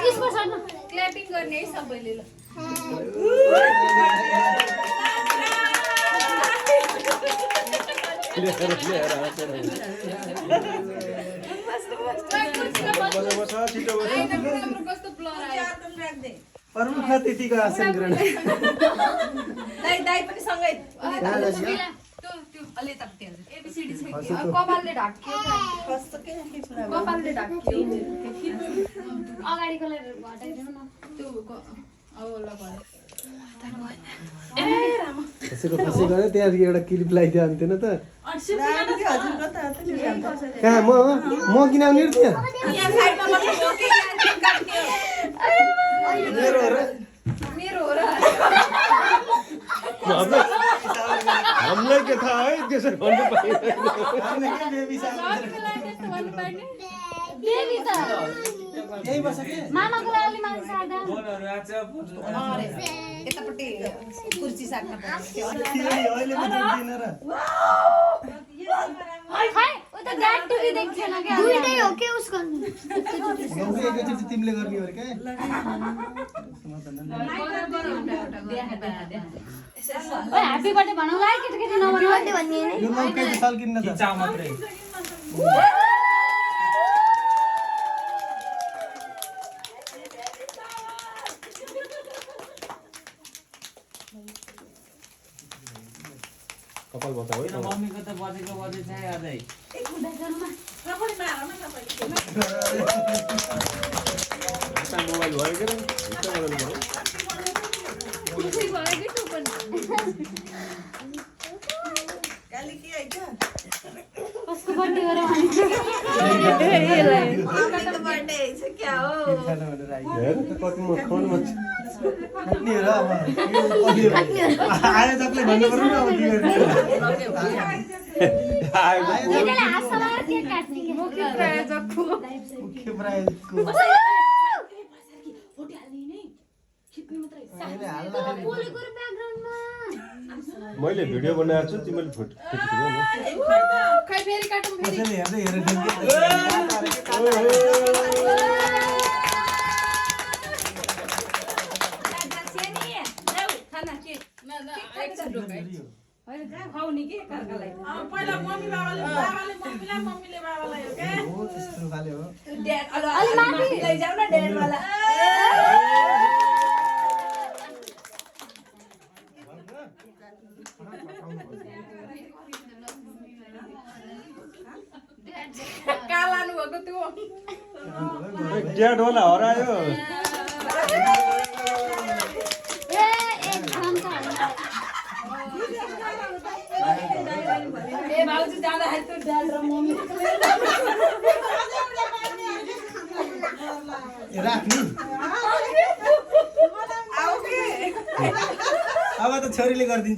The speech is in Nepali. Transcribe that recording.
क्ल्यापिङ गर्ने है सबैले ल कस्तो ब्लर आयो प्रमुख अतिथिको आसन ग्रहण दाइ पनि सँगै अलि तप्ती एबिसिडी छ कि कपालले ढाक्यो कपालले ढाक्यो अगाडिकोलाई घटाइदिनु न त्यो अब ल भयो कसैको फसी गयो त्यहाँदेखि एउटा क्लिप लगाइदियो हुन्थेन त कहाँ म किन आउने थियो मेरो हो र हामीलाई के थाहा है त्यसरी भन्नु पर्ने मामाको लागि मान्छे सार्दा यतापट्टि कुर्सी साट्न पर्छ खै ओ त ड्याड टुबी देख्दैन के दुईटै हो के उसको तिमीले गर्ने हो के ओ ह्यापी बर्थडे भनौ ला केटी नभनौ बर्थडे भन्ने हैन यो नौकै साल किन्न त चा मात्रै कपाल बताऊ है मम्मीको त बजेको बजे छ अझै मोबाइल भयो के खुसी भयो कि तँ पनि कसको बर्थडे हो र हेर कति म खाउनु मन छ नि र अब आयो जसले भन्नु पर्यो अब के गर्ने केटीले हात समाएर केक काट्ने के मुख्य प्रायोजकको मुख्य प्रायोजकको बोलेको र ब्याकग्राउन्डमा मैले भिडियो बनाएको छु तिमीले फोटो खिच्नु न खै फेरि काटौँ फेरि कसैले हेर्दै हेरेर खुवाउने के एकअर्कालाई पहिला मम्मी बाबाले मम्मीलाई मम्मीले बाबालाई हो के हो त्यस्तो खाले हो ड्याड अलि माथि लैजाऊ न ड्याड वाला कालानु भएको त्यो ड्याड वाला हरायो ए एक घन्टा ए भाउजू जाँदाखेरि त्यो ड्याड र मम्मी राख्नु आऊ के अब त छोरीले गरिदिन्छ